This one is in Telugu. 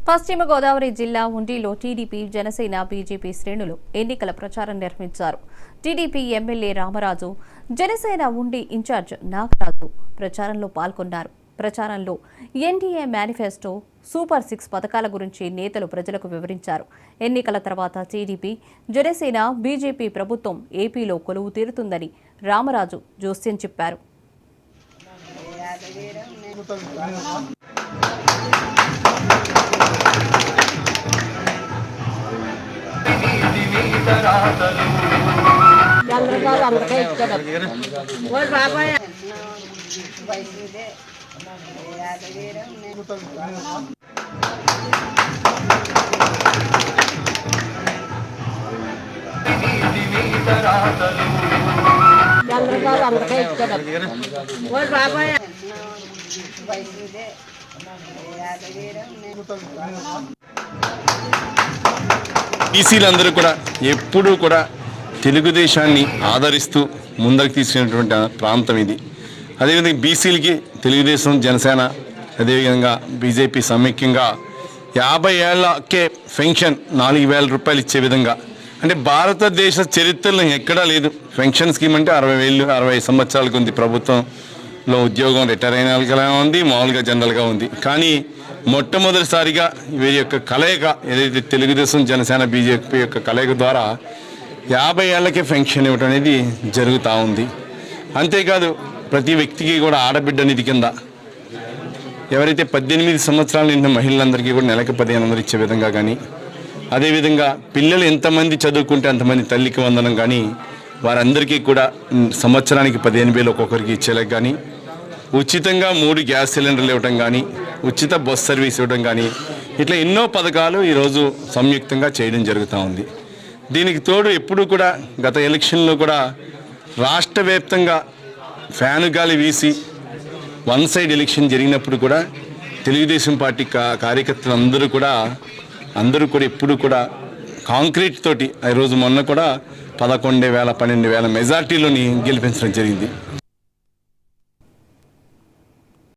పశ్చిమ గోదావరి జిల్లా ఉండిలో టీడీపీ జనసేన బీజేపీ శ్రేణులు ఎన్నికల ప్రచారం నిర్వహించారు. టీడీపీ ఎమ్మెల్యే రామరాజు, జనసేన ఉండి ఇన్ఛార్జ్ నాగరాజు ప్రచారంలో పాల్గొన్నారు. ప్రచారంలో ఎన్డీఏ మేనిఫెస్టో, సూపర్ 6 పథకాల గురించి నేతలు ప్రజలకు వివరించారు. ఎన్నికల తర్వాత టీడీపీ, జనసేన, బీజేపీ ప్రభుత్వం ఏపీలో కొలువు తీరుతుందని రామరాజు జోస్యం చెప్పారు. బీసీలందరూ కూడా ఎప్పుడూ కూడా తెలుగుదేశాన్ని ఆదరిస్తూ ముందుకు తీసుకున్నటువంటి ప్రాంతం ఇది. అదేవిధంగా బీసీలకి తెలుగుదేశం, జనసేన, అదేవిధంగా బీజేపీ సమైక్యంగా 50 ఏళ్లకే పెన్షన్ 4,000 రూపాయలు ఇచ్చే విధంగా, అంటే భారతదేశ చరిత్రలో ఎక్కడా లేదు. పెన్షన్ స్కీమ్ అంటే 60 సంవత్సరాలకు ఉంది. ప్రభుత్వంలో ఉద్యోగం రిటైర్ అయిన వాళ్ళకి ఉంది, మామూలుగా జనరల్గా ఉంది. కానీ మొట్టమొదటిసారిగా వీరి యొక్క కలయిక ఏదైతే తెలుగుదేశం, జనసేన, బీజేపీ యొక్క కలయిక ద్వారా 50 ఏళ్లకే పెన్షన్ ఇవ్వడం అనేది జరుగుతూ ఉంది. అంతేకాదు ప్రతి వ్యక్తికి కూడా ఆడబిడ్డ నిధి కింద ఎవరైతే 18 సంవత్సరాల నిండిన మహిళలందరికీ కూడా నెలకు 1500 ఇచ్చే విధంగా కానీ, అదేవిధంగా పిల్లలు ఎంతమంది చదువుకుంటే అంతమంది తల్లికి వందనం కానీ, వారందరికీ కూడా సంవత్సరానికి 15,000 ఒక్కొక్కరికి ఇచ్చేలాగా కానీ, ఉచితంగా 3 గ్యాస్ సిలిండర్లు ఇవ్వడం కానీ, ఉచిత బస్ సర్వీస్ ఇవ్వడం కానీ, ఇట్లా ఎన్నో పథకాలు ఈరోజు సంయుక్తంగా చేయడం జరుగుతూ ఉంది. దీనికి తోడు ఎప్పుడు కూడా గత ఎలక్షన్లో కూడా రాష్ట్ర వ్యాప్తంగా ఫ్యాను గాలి వీసి వన్ సైడ్ ఎలక్షన్ జరిగినప్పుడు కూడా తెలుగుదేశం పార్టీ కార్యకర్తలు అందరూ కూడా ఎప్పుడు కూడా కాంక్రీట్ తోటి ఈరోజు మొన్న కూడా 11,000, 12,000 మెజార్టీలోని గెలిపించడం జరిగింది.